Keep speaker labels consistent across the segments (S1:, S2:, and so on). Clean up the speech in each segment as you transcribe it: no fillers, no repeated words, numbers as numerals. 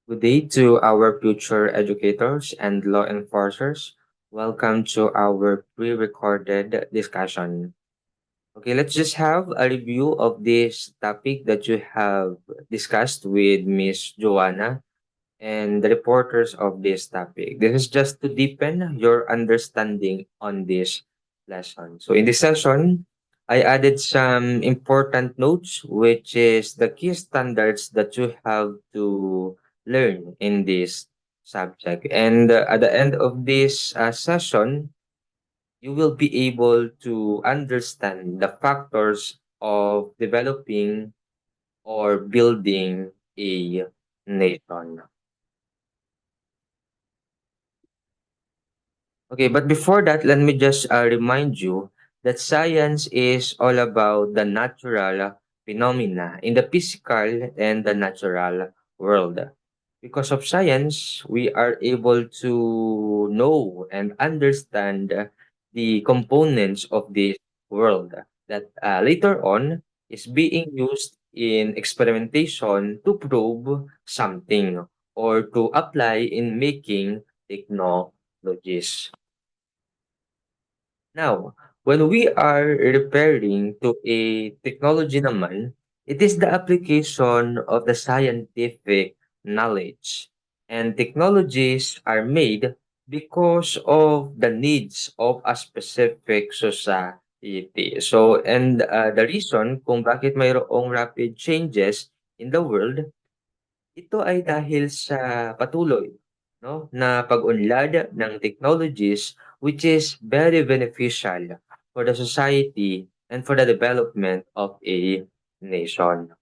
S1: Good day to our future educators and law enforcers. Welcome to our pre-recorded discussion. Okay, let's just have a review of this topic that you have discussed with Miss Joanna and the reporters of this topic. This is just to deepen your understanding on this lesson. So in this session, I added some important notes, which is the key standards that you have to learn in this subject. And at the end of this session, you will be able to understand the factors of developing or building a nation. Okay, but before that, let me just remind you that science is all about the natural phenomena in the physical and the natural world. Because of science, we are able to know and understand the components of this world that later on is being used in experimentation to prove something or to apply in making technologies. Now, when we are referring to a technology naman, it is the application of the scientific knowledge. And technologies are made because of the needs of a specific society. So, and the reason kung bakit mayroong rapid changes in the world, ito ay dahil sa patuloy 'no, na pag-unlad ng technologies which is very beneficial for the society and for the development of a nation.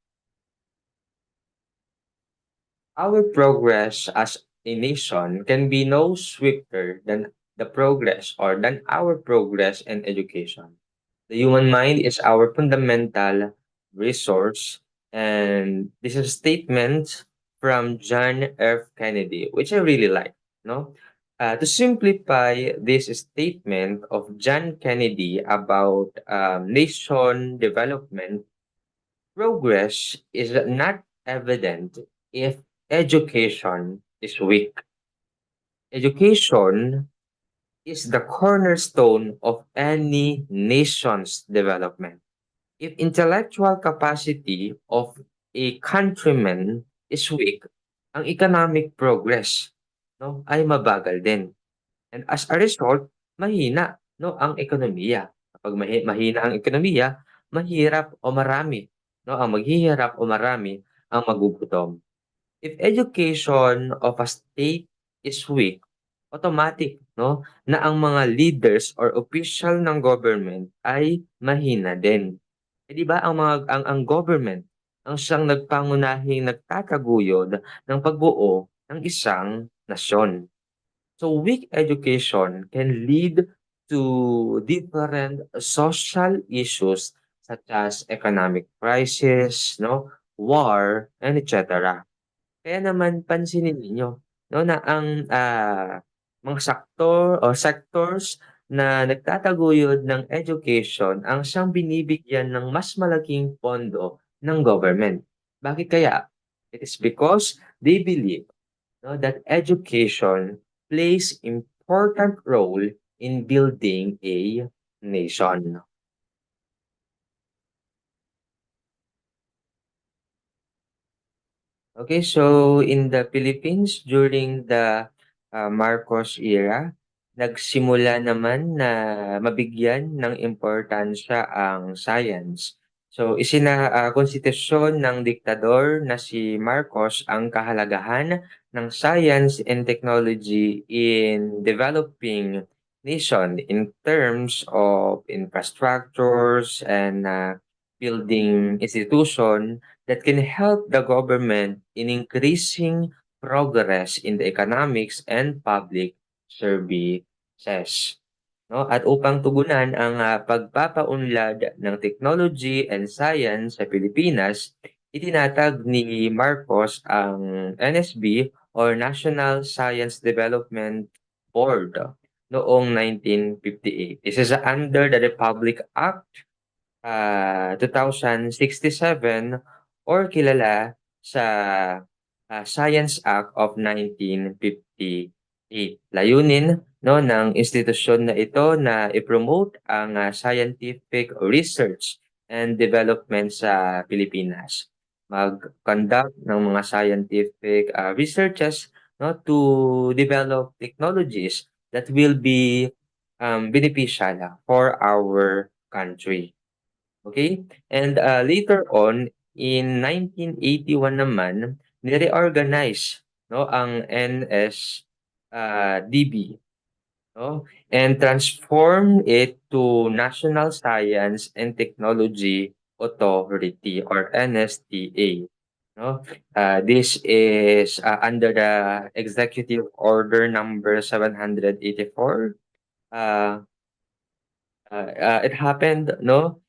S1: Our progress as a nation can be no swifter than the progress or than our progress in education. The human mind is our fundamental resource, and this is a statement from John F. Kennedy, which I really like. No, to simplify this statement of John Kennedy about nation development, progress is not evident if education is weak. Education is the cornerstone of any nation's development. If intellectual capacity of a countryman is weak, ang economic progress no, ay mabagal din. And as a result, mahina no, ang ekonomiya. Kapag mahina ang ekonomiya, mahirap o marami. No, ang maghihirap o marami ang magugutom. If education of a state is weak, automatic no, na ang mga leaders or official ng government ay mahina din. Eh, 'di ba ang government ang siyang nagpangunahing nagtataguyod ng pagbuo ng isang nasyon. So weak education can lead to different social issues such as economic crisis, no, war, and etc. Kaya naman pansinin ninyo 'no, na ang, mga saktor o sectors na nagtataguyod ng education ang siyang binibigyan ng mas malaking pondo ng government. Bakit kaya? It is because they believe 'no, that education plays important role in building a nation. Okay, so in the Philippines during the Marcos era, nagsimula naman na mabigyan ng importansya ang science. So konstitusyon ng diktador na si Marcos ang kahalagahan ng science and technology in developing nation in terms of infrastructures and building institution that can help the government in increasing progress in the economics and public services. No? At upang tugunan ang pagpapaunlad ng technology and science sa Pilipinas, itinatag ni Marcos ang NSB or National Science Development Board noong 1958. This is under the Republic Act 2067 or kilala sa Science Act of 1958. Layunin, no, ng institusyon na ito na i-promote ang scientific research and development sa Pilipinas. Mag-conduct ng mga scientific researches, no, to develop technologies that will be beneficial for our country. Okay? And later on, in 1981 naman, ni-reorganize, no, ang NSDB, no, and transform it to National Science and Technology Authority or NSTA. No? This is under the Executive Order number 784. Uh, it happened, no,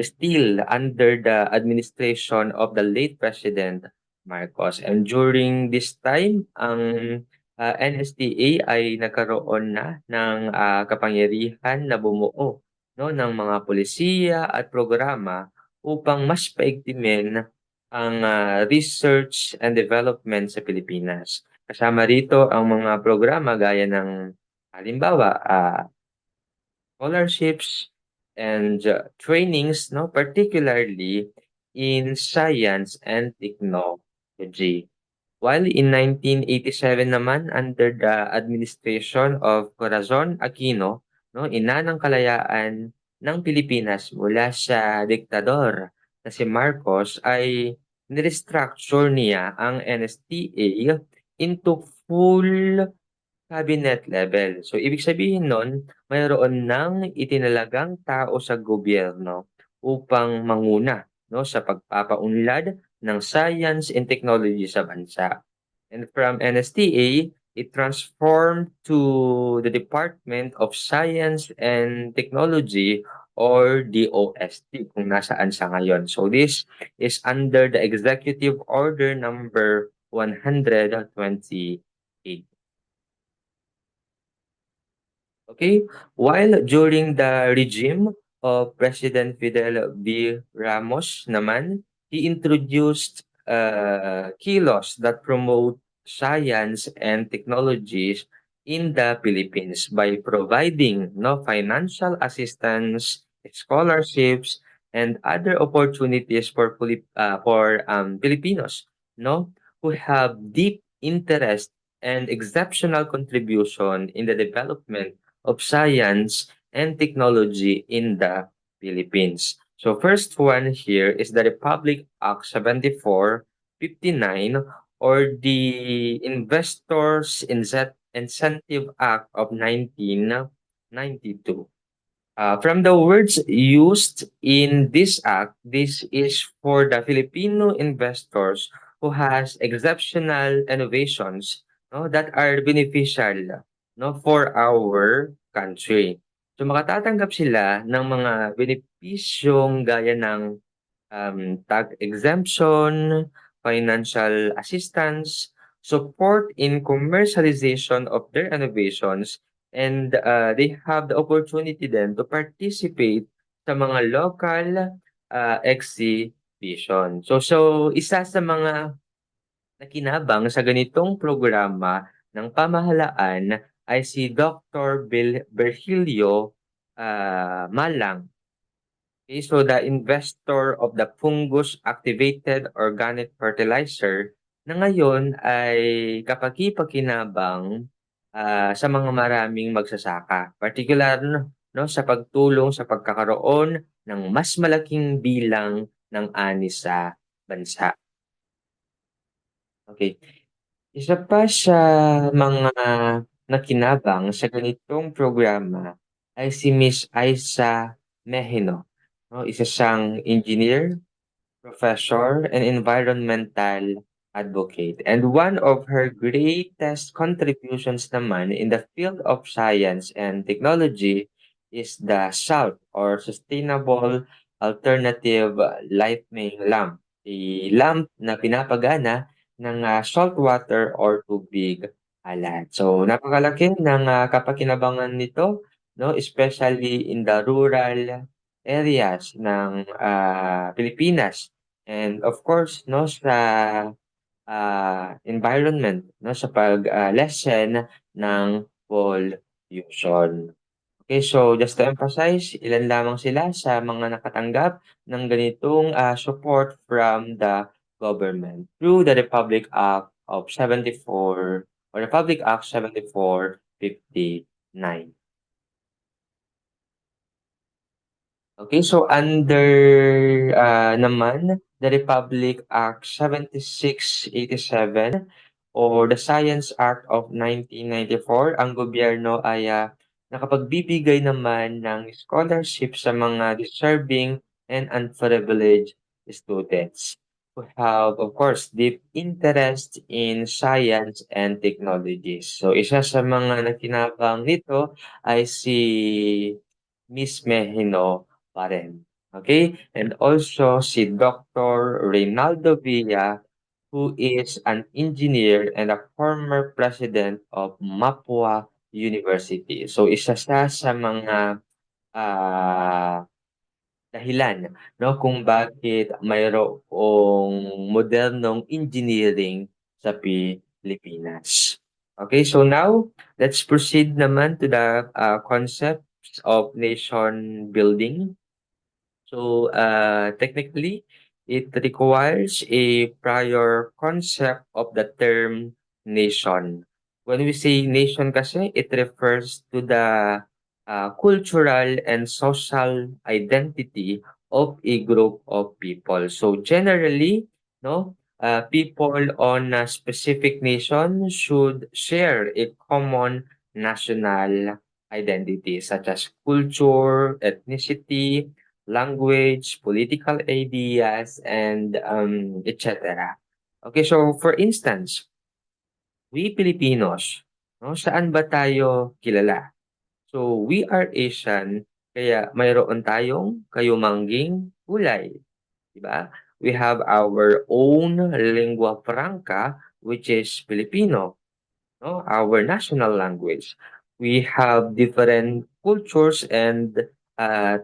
S1: still under the administration of the late President Marcos. And during this time, ang NSTA ay nagkaroon na ng kapangyarihan na bumuo, no, ng mga pulisiya at programa upang mas paigtimin ang research and development sa Pilipinas. Kasama rito ang mga programa gaya ng halimbawa, scholarships and trainings, no, particularly in science and technology. While in 1987 naman, under the administration of Corazon Aquino, no, ina ng kalayaan ng Pilipinas mula sa diktador na si Marcos, ay nirestructure niya ang NSTA into full cabinet level. So, ibig sabihin nun, mayroon ng itinalagang tao sa gobyerno upang manguna, no, sa pagpapaunlad ng science and technology sa bansa. And from NSTA, it transformed to the Department of Science and Technology or DOST kung nasaan sa ngayon. So this is under the Executive Order number 128. Okay, while during the regime of President Fidel V. Ramos naman, he introduced key laws that promote science and technologies in the Philippines by providing, no, financial assistance, scholarships, and other opportunities for Filipinos, no, who have deep interest and exceptional contribution in the development of Science and Technology in the Philippines. So first one here is the Republic Act 7459 or the Investors Incentive Act of 1992. From the words used in this act, this is for the Filipino investors who has exceptional innovations, no, that are beneficial, no, for our country. So makatatanggap sila ng mga benepisyong gaya ng tax exemption, financial assistance, support in commercialization of their innovations, and they have the opportunity then to participate sa mga local exhibition. So isa sa mga nakinabang sa ganitong programa ng pamahalaan ay si Dr. Virgilio Malang. Okay, so the investor of the fungus activated organic fertilizer na ngayon ay kapaki-pakinabang sa mga maraming magsasaka, particular, no, sa pagtulong sa pagkakaroon ng mas malaking bilang ng ani sa bansa. Okay. Isa pa sa mga nakinabang sa ganitong programa ay si Miss Aisa Mejino, no? Isa siyang engineer, professor, and environmental advocate. And one of her greatest contributions naman in the field of science and technology is the SALT or Sustainable Alternative Lighting Lamp. A lamp na pinapagana ng saltwater or tubig alat. So napakalaki ng kapakinabangan nito, no, especially in the rural areas ng Pilipinas. And of course, no, sa environment 'no, sa lessen ng pollution. Okay, so just to emphasize, ilan lamang sila sa mga nakatanggap ng ganitong, support from the government through the Republic Act of 74 or Republic Act 7459. Okay, so under, naman the Republic Act 7687 or the Science Act of 1994, ang gobyerno ay, nakapagbibigay naman ng scholarship sa mga deserving and unprivileged students who have, of course, deep interest in science and technologies. So, isa sa mga nakinabang nito ay si Miss Mejino pa rin, okay? And also si Dr. Reynaldo Villa, who is an engineer and a former president of Mapua University. So isa siya sa mga, ah, dahilan 'no, kung bakit mayroong modernong engineering sa Pilipinas. Okay, so now let's proceed naman to the, concepts of nation building. So, technically, it requires a prior concept of the term nation. When we say nation kasi, it refers to the cultural and social identity of a group of people. So, generally, no, people on a specific nation should share a common national identity such as culture, ethnicity, language, political ideas, and etc. Okay, so for instance, we Filipinos, no, saan ba tayo kilala? So we are Asian, kaya mayroon tayong kayumangging kulay, di ba? We have our own lingua franca, which is Filipino, no, our national language. We have different cultures and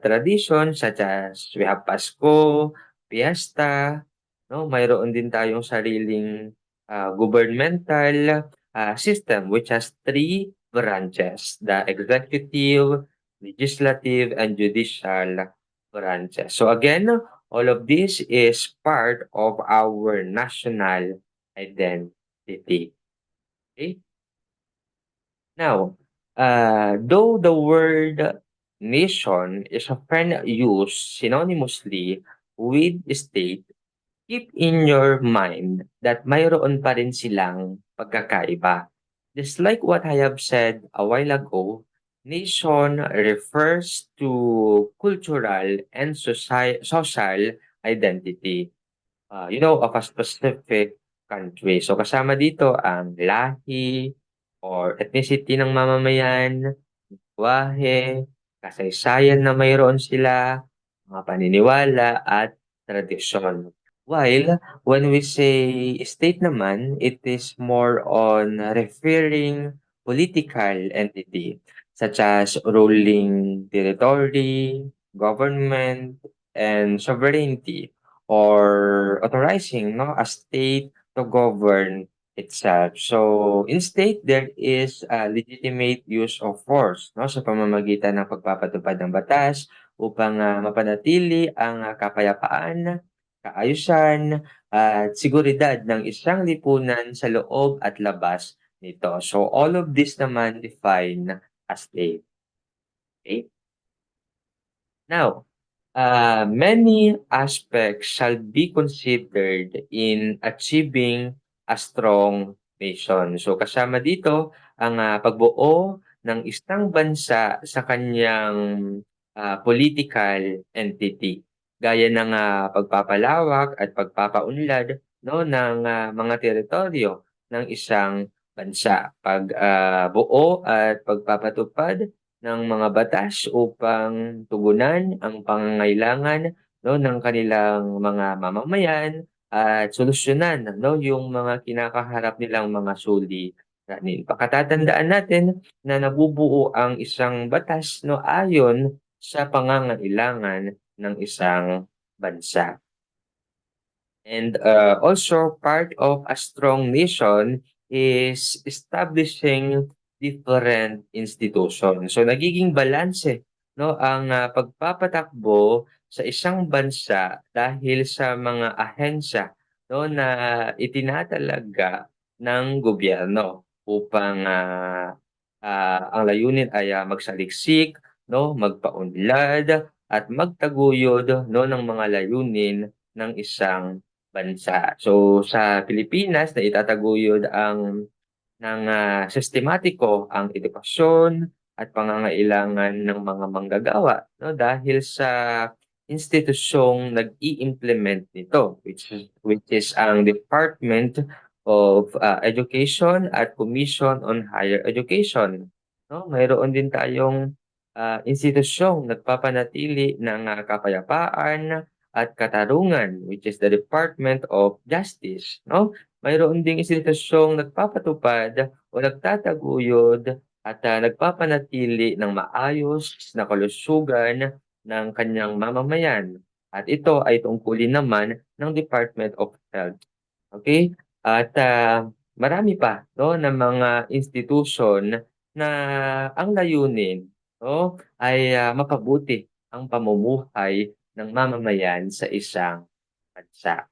S1: traditions such as we have Pasko, Fiesta, no, mayroon din tayong sariling governmental system which has three branches, the executive, legislative, and judicial branches. So again, all of this is part of our national identity. Okay? Now, though the word nation is often used synonymously with state, keep in your mind that mayroon pa rin silang pagkakaiba. Just like what I have said a while ago, nation refers to cultural and social identity, of a specific country. So kasama dito ang lahi or ethnicity ng mamamayan, wahe, kasaysayan na mayroon sila, mga paniniwala at tradisyon. While when we say state naman, it is more on referring political entity such as ruling territory, government, and sovereignty or authorizing a state to govern itself. So, in state, there is a legitimate use of force sa pamamagitan ng pagpapatupad ng batas upang mapanatili ang kapayapaan, kaayusan, at seguridad ng isang lipunan sa loob at labas nito. So, all of this naman define as state. Okay? Now, many aspects shall be considered in achieving a strong nation. So kasama dito ang pagbuo ng isang bansa sa kanyang political entity. Gaya ng pagpapalawak at pagpapaunlad no, ng mga teritoryo ng isang bansa. Pagbuo at pagpapatupad ng mga batas upang tugunan ang pangangailangan no, ng kanilang mga mamamayan at solusyonan no, yung mga kinakaharap nilang mga suliranin. Pagkatatandaan natin na nabubuo ang isang batas no, ayon sa pangangailangan ng isang bansa. And also part of a strong nation is establishing different institutions. So nagiging balanse no ang pagpapatakbo sa isang bansa dahil sa mga ahensya no na itinatalaga ng gobyerno upang ang layunin ay magsaliksik no, magpaunlad at magtaguyod no ng mga layunin ng isang bansa. So sa Pilipinas na itataguyod sistematiko ang edukasyon at pangangailangan ng mga manggagawa 'no, dahil sa institusyong nag-i-implement nito which is ang Department of Education at Commission on Higher Education 'no. Mayroon din tayong institusyong nagpapanatili ng kapayapaan at katarungan which is the Department of Justice 'no. Mayroon ding institusyong nagpapatupad o nagtataguyod at nagpapanatili ng maayos na kalusugan ng kanyang mamamayan at ito ay tungkulin naman ng Department of Health, okey? At marami pa 'no na mga institution na ang layunin 'no ay mapabuti ang pamumuhay ng mamamayan sa isang bansa.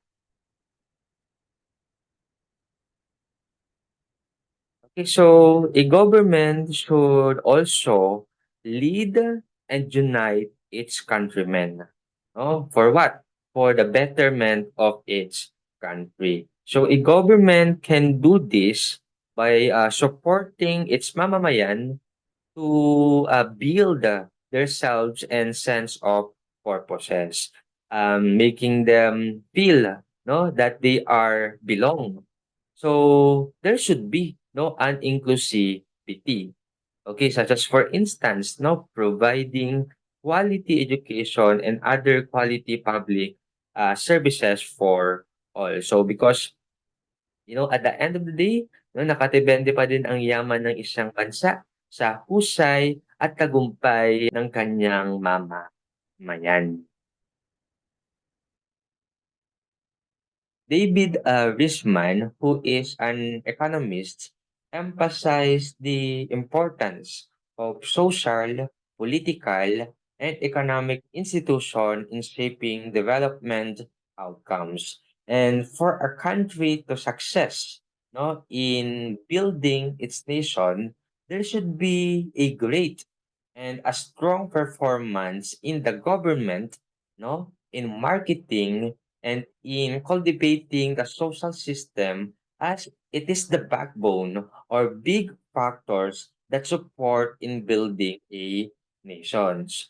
S1: Okay, so a government should also lead and unite its countrymen. Oh, for what? For the betterment of its country. So a government can do this by supporting its mamamayan to build their selves and sense of purposes, making them feel no that they are belong. So there should be no an inclusivity. Okay, such as for instance, no providing quality education and other quality public services for all. So because at the end of the day, no, nakadepende pa din ang yaman ng isang bansa sa husay at tagumpay ng kanyang mamamayan. David Riesman, who is an economist, emphasized the importance of social, political, and economic institution in shaping development outcomes. And for a country to success no, in building its nation, there should be a great and a strong performance in the government, no, in marketing and in cultivating the social system as it is the backbone or big factors that support in building a nations.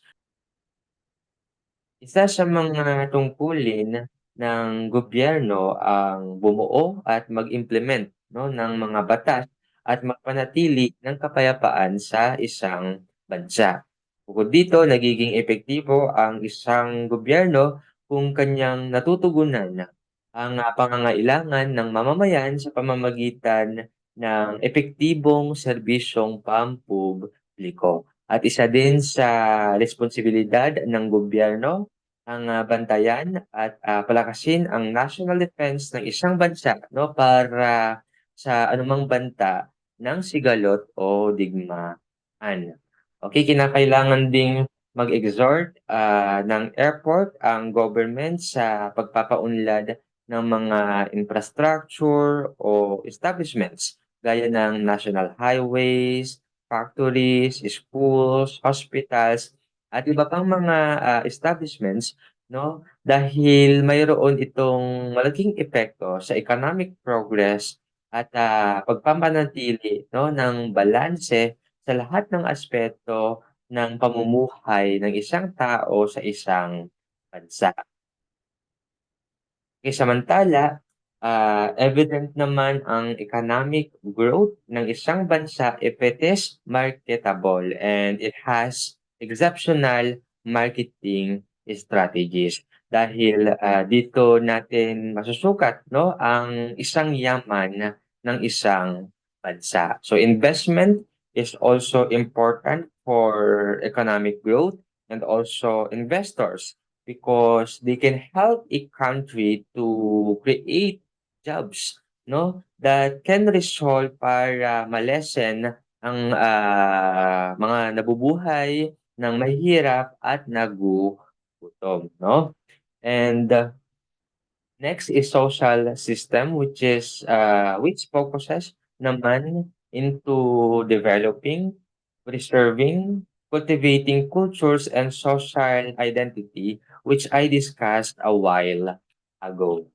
S1: Isa sa mga tungkulin ng gobyerno ang bumuo at mag-implement 'no, ng mga batas at magpanatili ng kapayapaan sa isang bansa. Bukod dito, nagiging epektibo ang isang gobyerno kung kanyang natutugunan ang pangangailangan ng mamamayan sa pamamagitan ng epektibong serbisyong pampubliko. At isa din sa responsibilidad ng gobyerno ang bantayan at palakasin ang national defense ng isang bansa 'no, para sa anumang banta ng sigalot o digmaan. Okay, kinakailangan ding mag-exert ng effort ang government sa pagpapaunlad ng mga infrastructure o establishments gaya ng national highways, factories, schools, hospitals, at iba pang mga establishments 'no, dahil mayroon itong malaking epekto sa economic progress at pagpapanatili 'no, ng balanse sa lahat ng aspeto ng pamumuhay ng isang tao sa isang bansa. Samantala, evident naman ang economic growth ng isang bansa if it is marketable and it has exceptional marketing strategies. Dahil dito natin masusukat no ang isang yaman ng isang bansa. So investment is also important for economic growth and also investors because they can help a country to create jobs, no, that can result para malesen ang mga nabubuhay ng mahirap at nagugutom, no? And next is social system, which focuses naman into developing, preserving, cultivating cultures and social identity, which I discussed a while ago.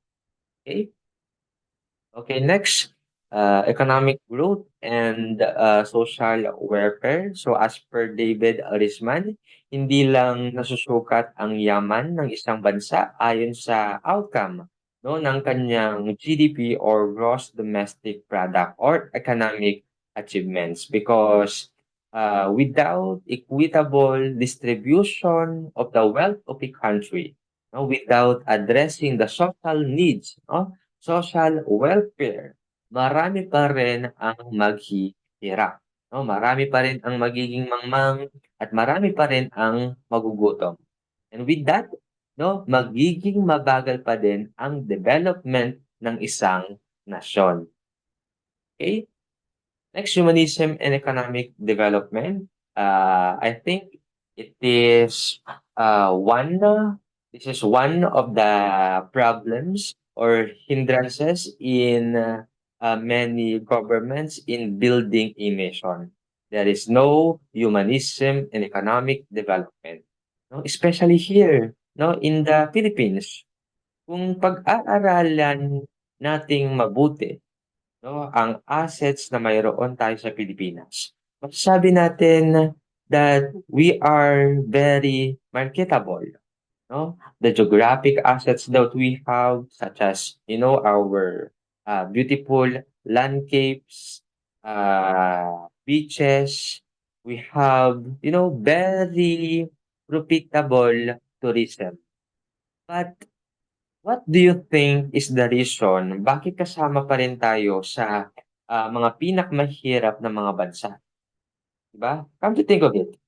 S1: Okay? Okay, next, economic growth and social welfare. So as per David Arisman, hindi lang nasusukat ang yaman ng isang bansa ayon sa outcome, no, ng kanyang GDP or gross domestic product or economic achievements, because without equitable distribution of the wealth of a country, no, without addressing the social needs, no, social welfare, marami pa rin ang maghihirap, no? Marami pa rin ang magiging mangmang at marami pa rin ang magugutom. And with that, no, magiging mabagal pa din ang development ng isang nasyon. Okay? Next, humanism and economic development. I think it is one. This is one of the problems or hindrances in many governments in building a nation. There is no humanism and economic development, no? Especially here, no, in the Philippines. Kung pag-aaralan nating mabuti, no, ang assets na mayroon tayo sa Pilipinas, masasabi natin that we are very marketable, no? The geographic assets that we have, such as, our beautiful landscapes, beaches, we have, very profitable tourism. But what do you think is the reason bakit kasama pa rin tayo sa mga pinakamahirap na mga bansa, 'di ba? Come to think of it,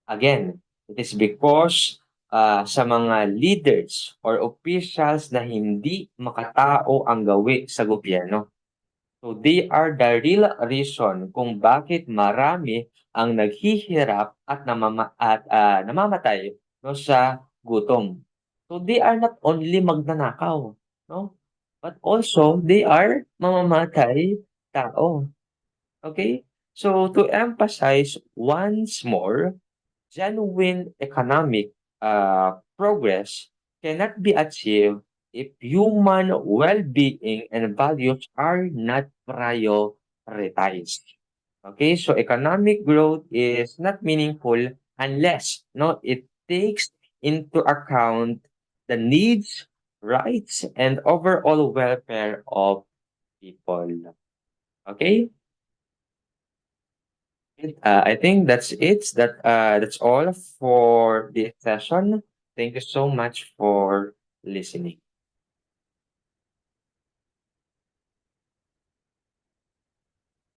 S1: again, it is because sa mga leaders or officials na hindi makatao ang gawi sa gobyerno. So they are the real reason kung bakit marami ang naghihirap at namamatay, no, sa gutom. So they are not only magnanakaw, no, but also they are mamamatay tao. Okay? So to emphasize once more, genuine economic progress cannot be achieved if human well-being and values are not prioritized. Okay, so economic growth is not meaningful unless, no, it takes into account the needs, rights, and overall welfare of people. Okay, I think that's it. That's all for this session. Thank you so much for listening.